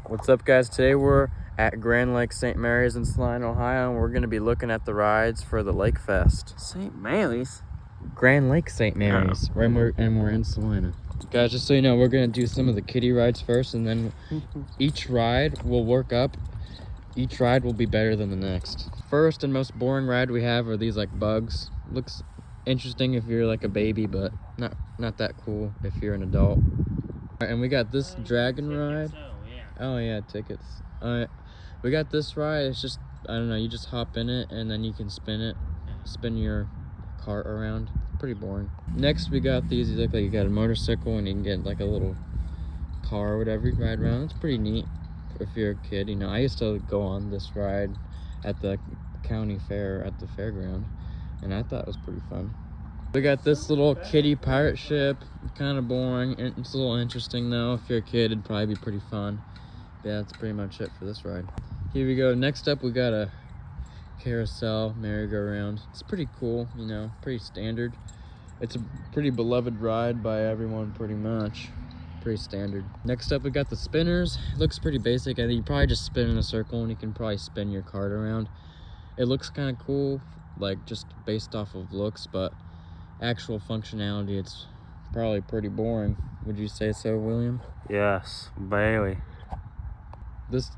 What's up, guys? Today we're at Grand Lake St. Mary's in Celina, Ohio, and we're going to be looking at the rides for the Lake Fest. St. Mary's? Grand Lake St. Mary's. Oh. And we're in Celina. Guys, just so you know, we're going to do some of the kiddie rides first, and then each ride will work up. Each ride will be better than the next. First and most boring ride we have are these like bugs. Looks interesting if you're like a baby, but not that cool if you're an adult. And we got this dragon ride. Oh yeah, tickets. We got this ride. It's just, I don't know, you just hop in it and then you can spin your cart around. Pretty boring. Next we got these. You look like you got a motorcycle and you can get like a little car or whatever you ride around. It's pretty neat if you're a kid. You know, I used to go on this ride at the county fair at the fairground, and I thought it was pretty fun. We got this little kiddie pirate ship. Kind of boring. It's a little interesting though. If you're a kid, it'd probably be pretty fun. Yeah, that's pretty much it for this ride. Here we go. Next up, we got a carousel merry-go-round. It's pretty cool, you know, pretty standard. It's a pretty beloved ride by everyone, pretty much. Pretty standard. Next up, we got the spinners. It looks pretty basic. I think you probably just spin in a circle and you can probably spin your cart around. It looks kind of cool, like just based off of looks, but actual functionality, it's probably pretty boring. Would you say so, William? Yes, Bailey. This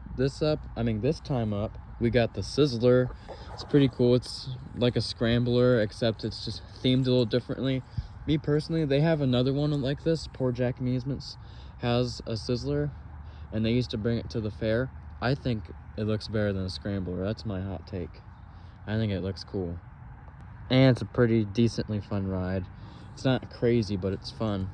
time up, we got the Sizzler. It's pretty cool. It's like a scrambler, except it's just themed a little differently. Me personally, they have another one like this. Poor Jack Amusements has a Sizzler, and they used to bring it to the fair. I think it looks better than a scrambler. That's my hot take. I think it looks cool. And it's a pretty decently fun ride. It's not crazy, but it's fun.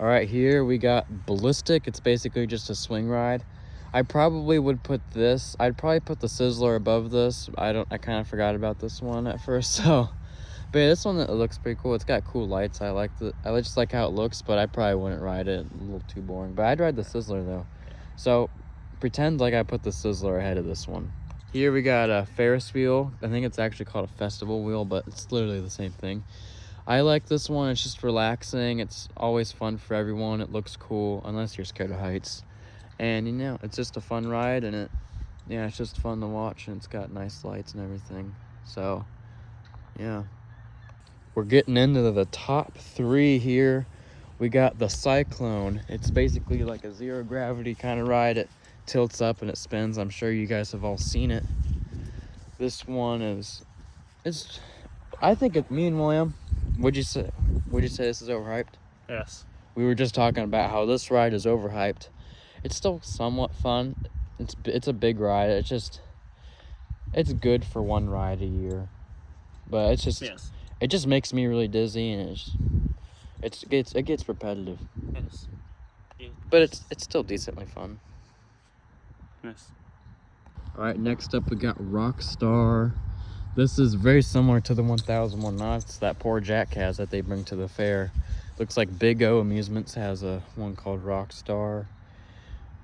All right, here we got Ballistic. It's basically just a swing ride. I probably would put this. I'd probably put the Sizzler above this. I kind of forgot about this one at first. So, but yeah, this one it looks pretty cool. It's got cool lights. I just like how it looks, but I probably wouldn't ride it. A little too boring. But I'd ride the Sizzler though. So, pretend like I put the Sizzler ahead of this one. Here we got a Ferris wheel. I think it's actually called a festival wheel, but it's literally the same thing. I like this one. It's just relaxing. It's always fun for everyone. It looks cool, unless you're scared of heights. And you know, it's just a fun ride, and it's just fun to watch, and it's got nice lights and everything. So, yeah. We're getting into the top 3 here. We got the Cyclone. It's basically like a zero gravity kind of ride. It tilts up and it spins. I'm sure you guys have all seen it. This one I think me and William, would you say this is overhyped? Yes. We were just talking about how this ride is overhyped. It's still somewhat fun. It's a big ride. It's good for one ride a year, but it just makes me really dizzy, and it gets repetitive. Yes. But it's still decently fun. Yes. All right, next up we got Rockstar. This is very similar to the 1001 Knots that Poor Jack has that they bring to the fair. Looks like Big O Amusements has one called Rockstar.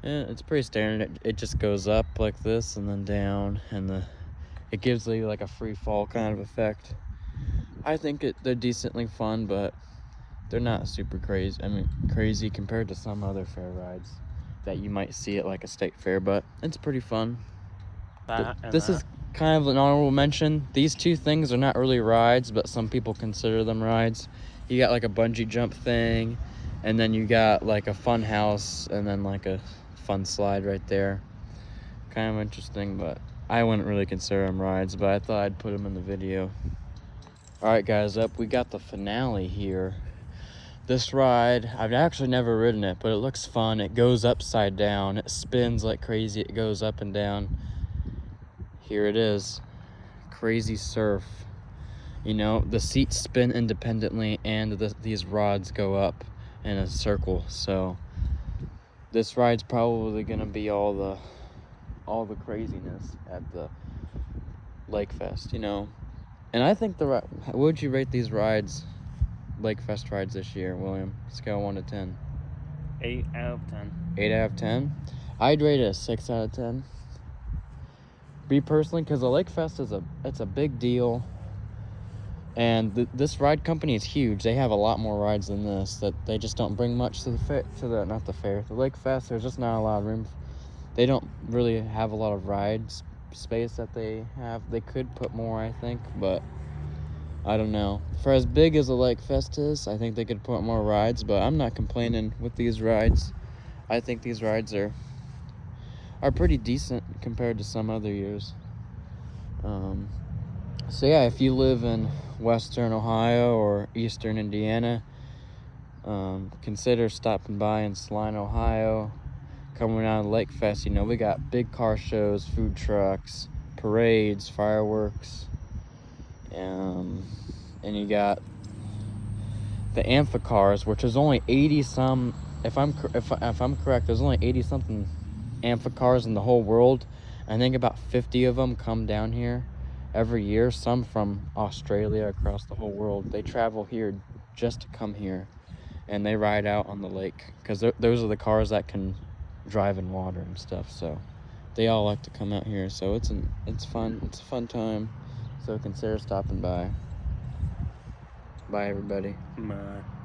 Yeah, it's pretty standard. It just goes up like this and then down, and it gives you like a free fall kind of effect. I think they're decently fun, but they're not super crazy. I mean, crazy compared to some other fair rides that you might see at like a state fair, but it's pretty fun. This is kind of an honorable mention. These 2 things are not really rides, but some people consider them rides. You got like a bungee jump thing, and then you got like a fun house, and then like a fun slide right there. Kind of interesting, but I wouldn't really consider them rides, but I thought I'd put them in the video. All right, guys, we got the finale here. This ride, I've actually never ridden it, but it looks fun. It goes upside down. It spins like crazy. It goes up and down. Here it is. Crazy Surf. You know, the seats spin independently, and these rods go up in a circle. So this ride's probably gonna be all the craziness at the Lake Fest, you know. And I think what would you rate these rides, Lake Fest rides this year, William? Scale 1 to 10. 8 out of 10. 8 out of 10. I'd rate it a 6 out of 10. Me personally, because the Lake Fest it's a big deal. And this ride company is huge. They have a lot more rides than this. That they just don't bring much to the Lake Fest. There's just not a lot of room they don't really have a lot of space that they have. They could put more, I think, but I don't know. For as big as a Lake Fest is, I think they could put more rides, but I'm not complaining with these rides. I think these rides are pretty decent compared to some other years. So yeah, if you live in Western Ohio or Eastern Indiana, consider stopping by in Celina, Ohio. Coming down to Lake Fest, we got big car shows, food trucks, parades, fireworks, and you got the amphicars, which is only 80 some. If I'm correct, there's only 80 something amphicars in the whole world. I think about 50 of them come down here every year. Some from Australia, across the whole world. They travel here just to come here, and they ride out on the lake because those are the cars that can drive in water and stuff. So they all like to come out here. So it's fun. It's a fun time. So consider stopping by. Bye, everybody. Bye.